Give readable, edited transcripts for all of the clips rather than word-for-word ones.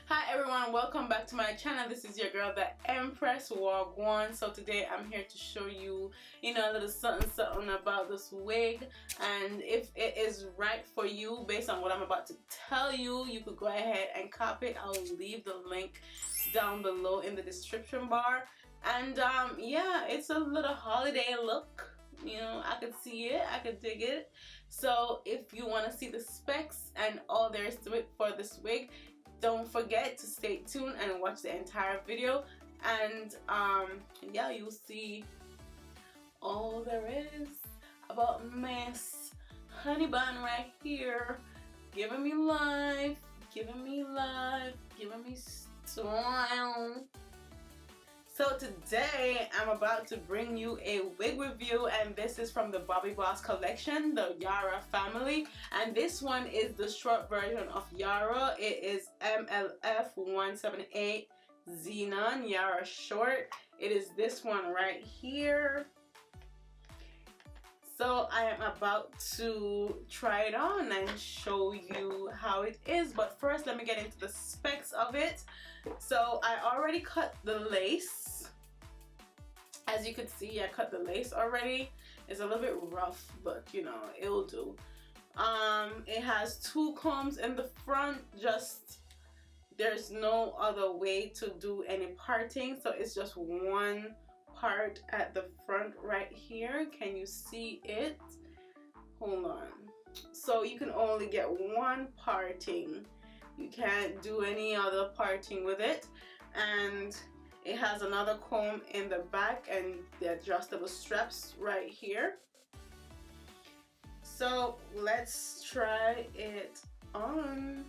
Hi everyone, welcome back to my channel. This is your girl, the Empress Gwaan. So today I'm here to show you, a little something about this wig, and if it is right for you based on what I'm about to tell you, you could go ahead and copy it. I'll leave the link down below in the description bar. And yeah, it's a little holiday look. I could see it, I could dig it. So if you want to see the specs and all there is to it for this wig, don't forget to stay tuned and watch the entire video. And yeah, you'll see all there is about Miss Honey Bun right here, giving me life, giving me style. So today I'm about to bring you a wig review, and this is from the Bobbi Boss collection, the Yara family, and this one is the short version of Yara. It is MLF 178 Xenon Yara short. It is this one right here. So I am about to try it on and show you how it is, but first let me get into the specs of it. So I already cut the lace. As you can see, I cut the lace already. It's a little bit rough, but it'll do. It has two combs in the front, there's no other way to do any parting, so it's just one part at the front right here. Can you see it? Hold on. So you can only get one parting. You can't do any other parting with it. And it has another comb in the back and the adjustable straps right here. So let's try it on.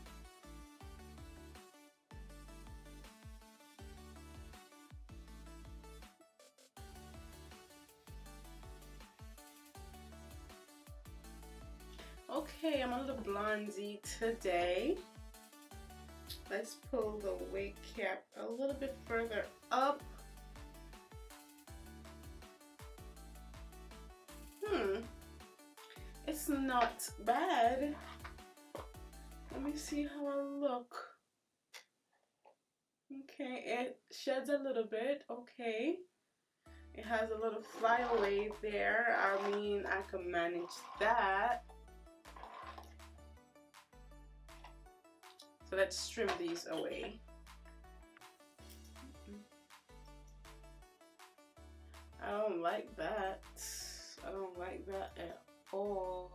Okay, I'm a little blondie today. Let's pull the wig cap a little bit further up. It's not bad. Let me see how I look. Okay, it sheds a little bit. Okay. It has a little flyaway there. I mean, I can manage that. So let's trim these away. I don't like that. I don't like that at all.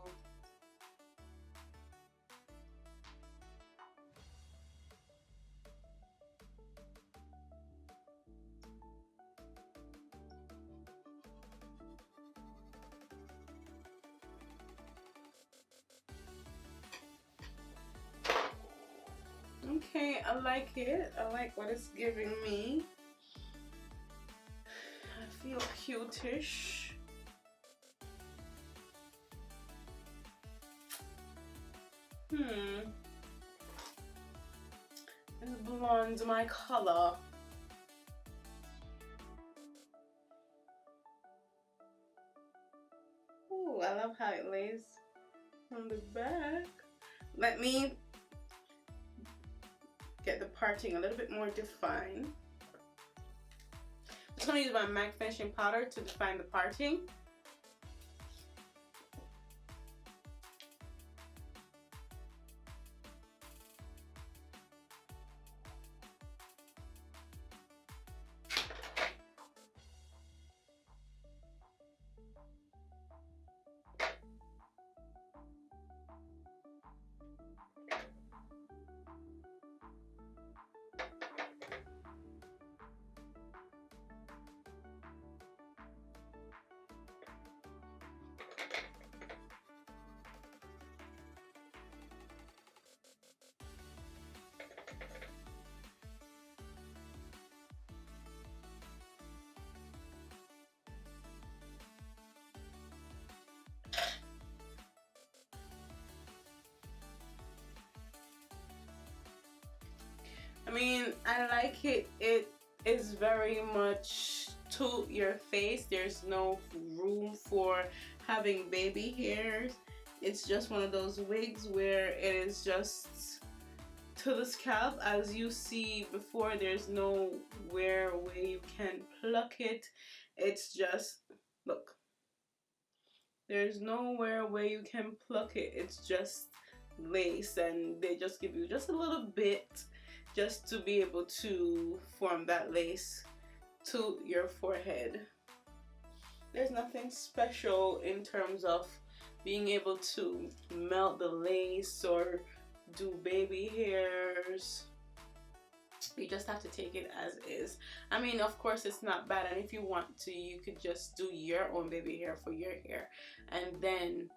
Okay, I like it. I like what it's giving me. I feel cute-ish. This blonde's my color. Oh, I love how it lays on the back. Let me get the parting a little bit more defined. I'm just going to use my MAC finishing powder to define the parting. I mean, I like it. It is very much to your face. There's no room for having baby hairs. It's just one of those wigs where it is just to the scalp. As you see before, there's nowhere where you can pluck it. It's just, look, there's nowhere where you can pluck it. It's just lace, and they just give you just a little bit just to be able to form that lace to your forehead. There's nothing special in terms of being able to melt the lace or do baby hairs. You just have to take it as is. I mean, of course it's not bad, and if you want to, you could just do your own baby hair for your hair and then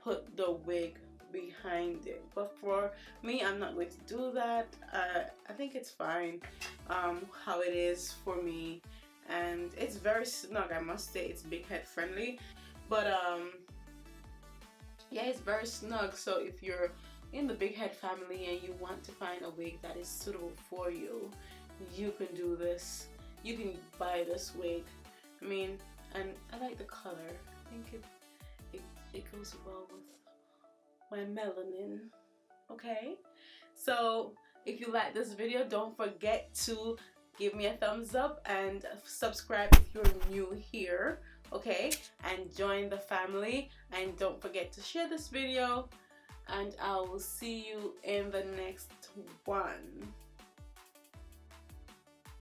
put the wig behind it. But for me, I'm not going to do that. I think it's fine how it is for me, and it's very snug, I must say. It's big head friendly, but yeah, it's very snug. So if you're in the big head family and you want to find a wig that is suitable for you, you can do this. You can buy this wig. I mean, and I like the color. I think it goes well with my melanin. Okay, so if you like this video, don't forget to give me a thumbs up and subscribe if you're new here, okay, and join the family, and don't forget to share this video, and I will see you in the next one.